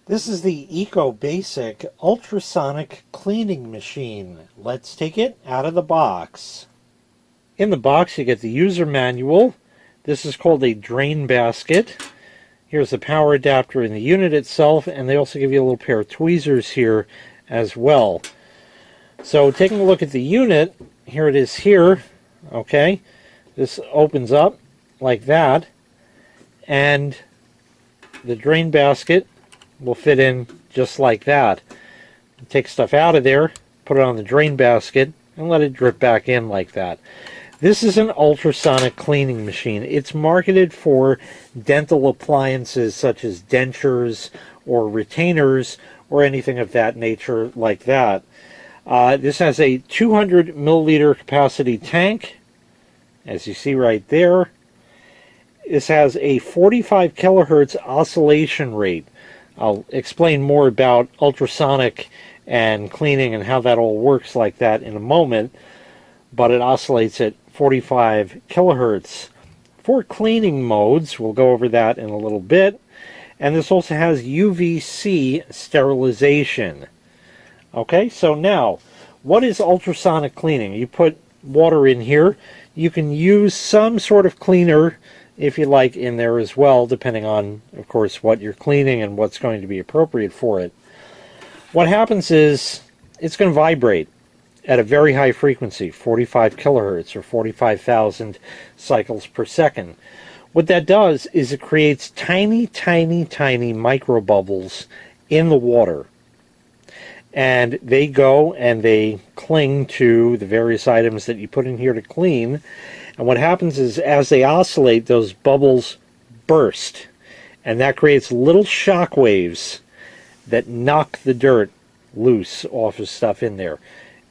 This is the EcoBasic Ultrasonic Cleaning Machine. Let's take it out of the box. In the box you get the user manual. This is called a drain basket. Here's the power adapter in the unit itself, and they also give you a little pair of tweezers here as well. So taking a look at the unit, here it is here, okay? This opens up like that, and the drain basket will fit in just like that. Take stuff out of there, put it on the drain basket, and let it drip back in like that. This is an ultrasonic cleaning machine. It's marketed for dental appliances such as dentures or retainers or anything of that nature like that. This has a 200 milliliter capacity tank, as you see right there. This has a 45 kilohertz oscillation rate. I'll explain more about ultrasonic and cleaning and how that all works like that in a moment, but it oscillates at 45 kilohertz. For cleaning modes, we'll go over that in a little bit, and this also has UVC sterilization. Okay, so now, what is ultrasonic cleaning? You put water in here. You can use some sort of cleaner if you like in there as well, depending on, of course, what you're cleaning and what's going to be appropriate for it. What happens is it's going to vibrate at a very high frequency, 45 kilohertz or 45,000 cycles per second. What that does is it creates tiny, tiny, tiny micro bubbles in the water. And they go and they cling to the various items that you put in here to clean. And what happens is, as they oscillate, those bubbles burst. And that creates little shock waves that knock the dirt loose off of stuff in there.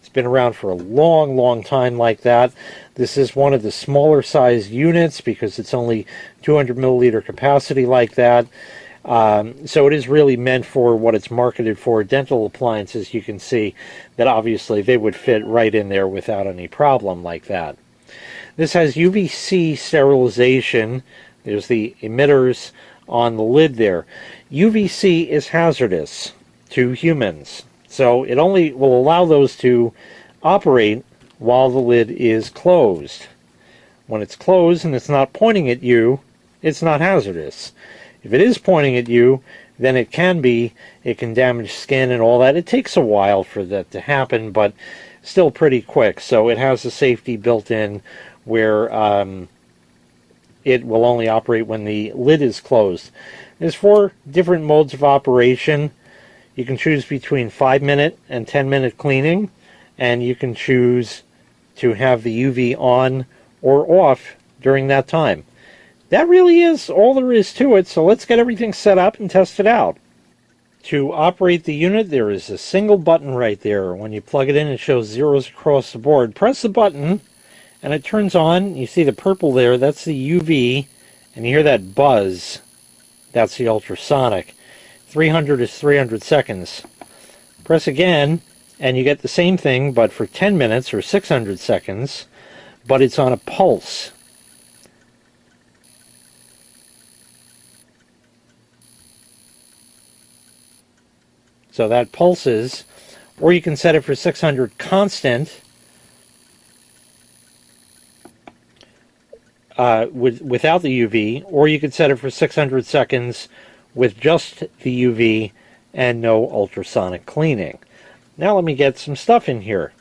It's been around for a long, long time like that. This is one of the smaller size units because it's only 200 milliliter capacity like that. So it is really meant for what it's marketed for. Dental appliances, you can see that obviously they would fit right in there without any problem like that. This has UVC sterilization. There's the emitters on the lid there. UVC is hazardous to humans, so it only will allow those to operate while the lid is closed. When it's closed and it's not pointing at you, it's not hazardous. If it is pointing at you, then it can damage skin and all that. It takes a while for that to happen, but still pretty quick. So it has a safety built in where it will only operate when the lid is closed. There's 4 different modes of operation. You can choose between 5-minute and 10-minute cleaning, and you can choose to have the UV on or off during that time. That really is all there is to it, so let's get everything set up and test it out. To operate the unit, there is a single button right there. When you plug it in, it shows zeros across the board. Press the button, and it turns on. You see the purple there, that's the UV, and you hear that buzz. That's the ultrasonic. 300 is 300 seconds. Press again, and you get the same thing, but for 10 minutes or 600 seconds, but it's on a pulse. So that pulses, or you can set it for 600 constant without the UV, or you could set it for 600 seconds with just the UV and no ultrasonic cleaning. Now let me get some stuff in here.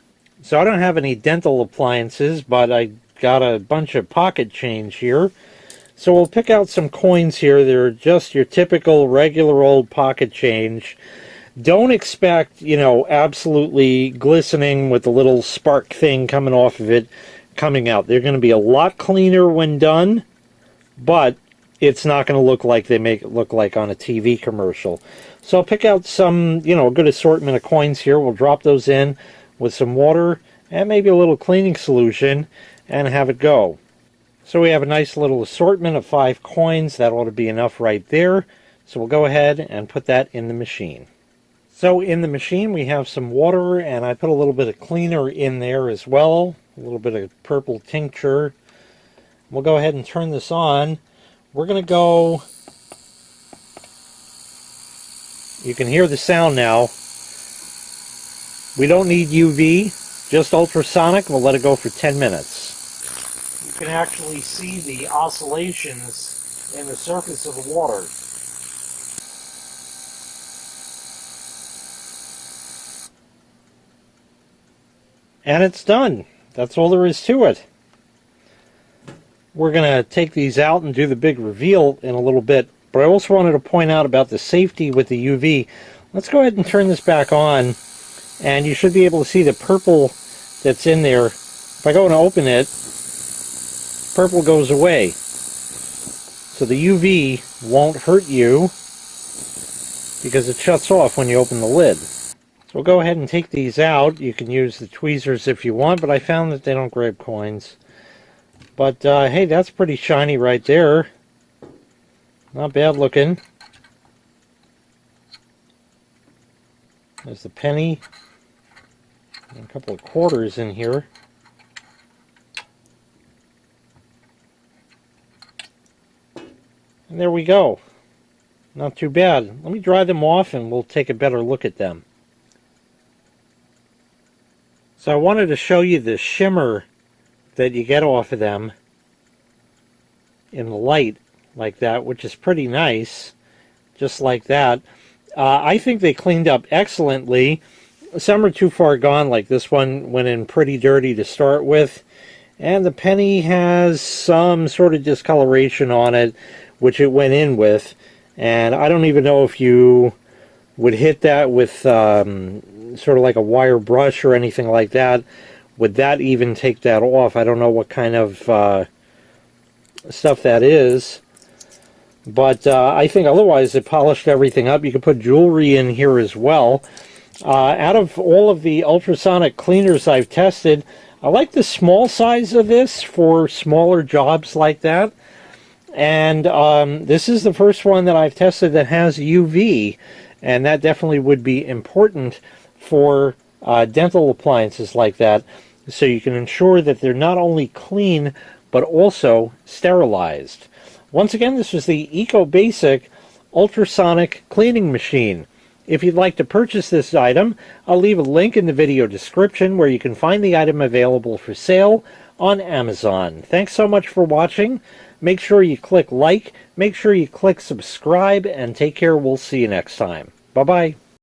So I don't have any dental appliances, but I got a bunch of pocket change here. So we'll pick out some coins here. They're just your typical regular old pocket change. Don't expect, you know, absolutely glistening with the little spark thing coming off of it coming out. They're going to be a lot cleaner when done, but it's not going to look like they make it look like on a TV commercial. So I'll pick out some, you know, a good assortment of coins here. We'll drop those in with some water and maybe a little cleaning solution and have it go. So we have a nice little assortment of 5 coins. That ought to be enough right there. So we'll go ahead and put that in the machine. So in the machine we have some water, and I put a little bit of cleaner in there as well, a little bit of purple tincture. We'll go ahead and turn this on. We're going to go You can hear the sound now. We don't need UV, just ultrasonic. We'll let it go for 10 minutes. You can actually see the oscillations in the surface of the water. And it's done. That's all there is to it. We're going to take these out and do the big reveal in a little bit. But I also wanted to point out about the safety with the UV. Let's go ahead and turn this back on. And you should be able to see the purple that's in there. If I go and open it, purple goes away. So the UV won't hurt you because it shuts off when you open the lid. So we'll go ahead and take these out. You can use the tweezers if you want, but I found that they don't grab coins. But hey, that's pretty shiny right there. Not bad looking. There's the penny. And a couple of quarters in here. And there we go. Not too bad. Let me dry them off and we'll take a better look at them. So I wanted to show you the shimmer that you get off of them in the light like that, which is pretty nice. Just like that. I think they cleaned up excellently. Some are too far gone, like this one went in pretty dirty to start with. And the penny has some sort of discoloration on it, which it went in with. And I don't even know if you would hit that with sort of like a wire brush or anything like that. Would that even take that off? I don't know what kind of stuff that is. But I think otherwise it polished everything up. You could put jewelry in here as well. Out of all of the ultrasonic cleaners I've tested, I like the small size of this for smaller jobs like that. And this is the first one that I've tested that has UV. And that definitely would be important for dental appliances like that. So you can ensure that they're not only clean, but also sterilized. Once again, this is the EcoBasic Ultrasonic Cleaning Machine. If you'd like to purchase this item, I'll leave a link in the video description where you can find the item available for sale on Amazon. Thanks so much for watching. Make sure you click like, make sure you click subscribe, and take care. We'll see you next time. Bye-bye.